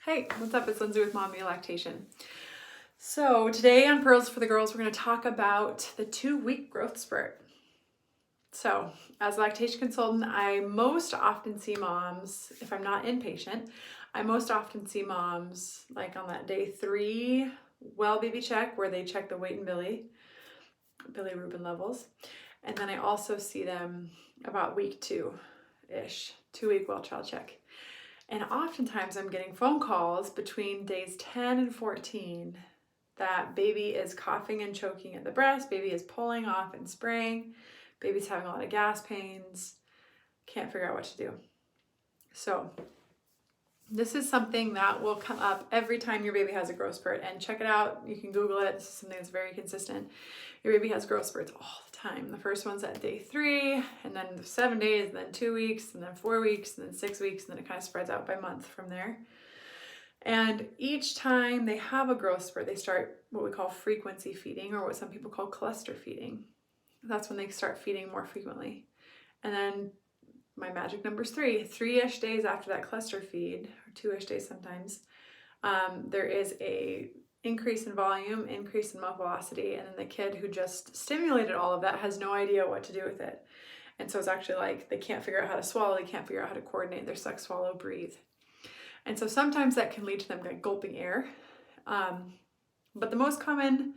Hey, what's up? It's Lindsay with Mommy Lactation. So today on Pearls for the Girls, we're going to talk about the 2-week growth spurt. So as a lactation consultant, I most often see moms, if I'm not inpatient, I most often see moms like on that day 3 well baby check where they check the weight and bilirubin levels. And then I also see them about week 2-ish, 2-week well child check. And oftentimes I'm getting phone calls between days 10 and 14 that baby is coughing and choking at the breast, baby is pulling off and spraying, baby's having a lot of gas pains, can't figure out what to do. So this is something that will come up every time your baby has a growth spurt, and check it out. You can Google it. This is something that's very consistent. Your baby has growth spurts all the time. The first one's at day 3, and then 7 days, and then 2 weeks, and then 4 weeks, and then 6 weeks, and then it kind of spreads out by month from there. And each time they have a growth spurt, they start what we call frequency feeding, or what some people call cluster feeding. That's when they start feeding more frequently. And then my magic number is 3-ish days after that cluster feed, or 2-ish days sometimes, there is a increase in volume, increase in mouth velocity, and then the kid who just stimulated all of that has no idea what to do with it. And so it's actually like they can't figure out how to swallow, they can't figure out how to coordinate their suck, swallow, breathe. And so sometimes that can lead to them like gulping air. But the most common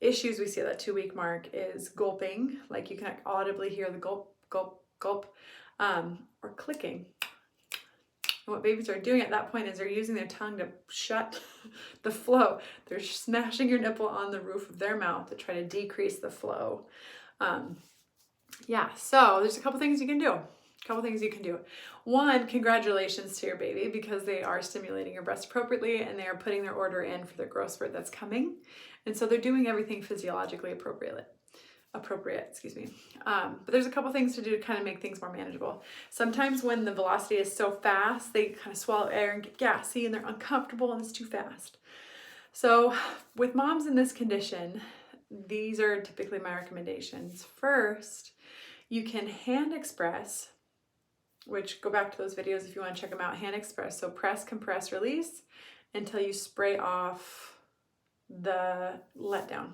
issues we see at that 2-week mark is gulping, like you can audibly hear the gulp, gulp, gulp, or clicking. And what babies are doing at that point is they're using their tongue to shut the flow. They're smashing your nipple on the roof of their mouth to try to decrease the flow. So there's a couple things you can do. One, congratulations to your baby, because they are stimulating your breast appropriately and they are putting their order in for their growth spurt that's coming. And so they're doing everything physiologically appropriate. But there's a couple things to do to kind of make things more manageable. Sometimes when the velocity is so fast, they kind of swallow air and get gassy and they're uncomfortable and it's too fast. So with moms in this condition, these are typically my recommendations. First, you can hand express, which go back to those videos if you want to check them out. Hand express, so press, compress, release until you spray off the letdown.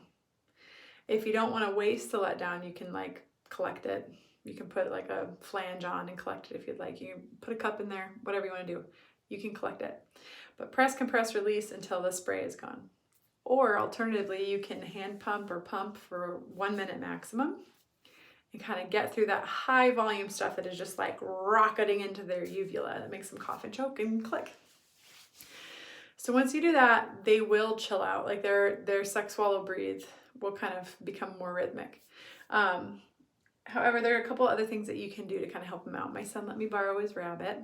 If you don't want to waste the letdown, you can like collect it. You can put like a flange on and collect it if you'd like. You can put a cup in there, whatever you want to do. You can collect it. But press, compress, release until the spray is gone. Or alternatively, you can hand pump or pump for 1 minute maximum and kind of get through that high volume stuff that is just like rocketing into their uvula that makes them cough and choke and click. So once you do that, they will chill out. Like their suck, swallow, breathe will kind of become more rhythmic. However, there are a couple other things that you can do to kind of help them out. My son let me borrow his rabbit.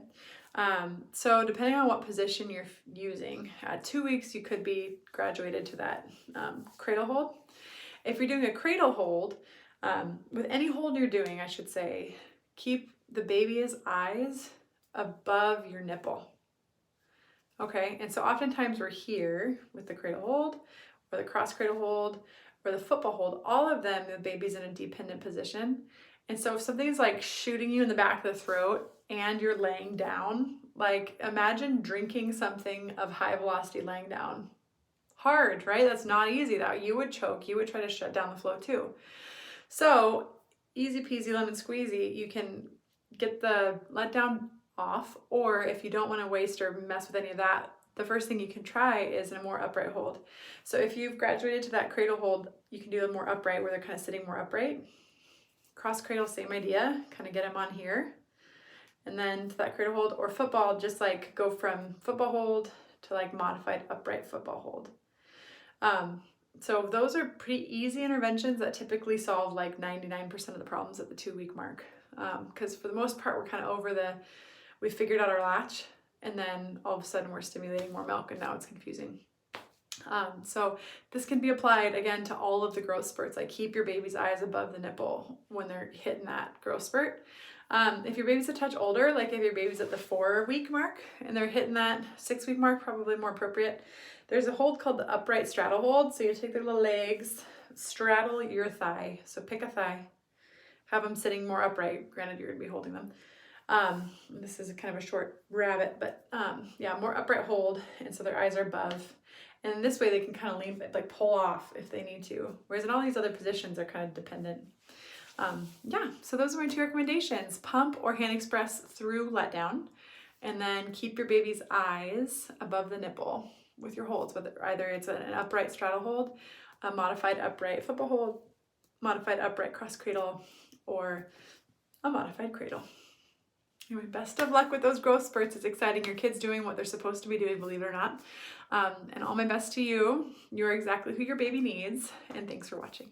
So depending on what position you're using, at 2 weeks, you could be graduated to that cradle hold. If you're doing a cradle hold, with any hold you're doing, I should say, keep the baby's eyes above your nipple. Okay, and so oftentimes we're here with the cradle hold, or the cross cradle hold, or the football hold. All of them, the baby's in a dependent position. And so if something's like shooting you in the back of the throat and you're laying down, like imagine drinking something of high velocity laying down. Hard, right? That's not easy though. You would choke, you would try to shut down the flow too. So easy peasy lemon squeezy, you can get the letdown off, or if you don't want to waste or mess with any of that, the first thing you can try is in a more upright hold. So if you've graduated to that cradle hold, you can do a more upright where they're kind of sitting more upright. Cross cradle, same idea, kind of get them on here. And then to that cradle hold, or football, just like go from football hold to like modified upright football hold. So those are pretty easy interventions that typically solve like 99% of the problems at the 2-week mark. Because for the most part, we're kind of over we figured out our latch, and then all of a sudden we're stimulating more milk and now it's confusing. So this can be applied again to all of the growth spurts. Like keep your baby's eyes above the nipple when they're hitting that growth spurt. If your baby's a touch older, like if your baby's at the 4-week mark and they're hitting that 6-week mark, probably more appropriate. There's a hold called the upright straddle hold. So you take their little legs, straddle your thigh. So pick a thigh, have them sitting more upright. Granted, you're gonna be holding them. This is kind of a short rabbit, but yeah, more upright hold, and so their eyes are above. And this way they can kind of lean, like pull off if they need to. Whereas in all these other positions, they're kind of dependent. Yeah, so those are my 2 recommendations. Pump or hand express through letdown, and then keep your baby's eyes above the nipple with your holds, whether either it's an upright straddle hold, a modified upright football hold, modified upright cross cradle, or a modified cradle. Anyway, best of luck with those growth spurts. It's exciting. Your kid's doing what they're supposed to be doing, believe it or not. And all my best to you. You're exactly who your baby needs. And thanks for watching.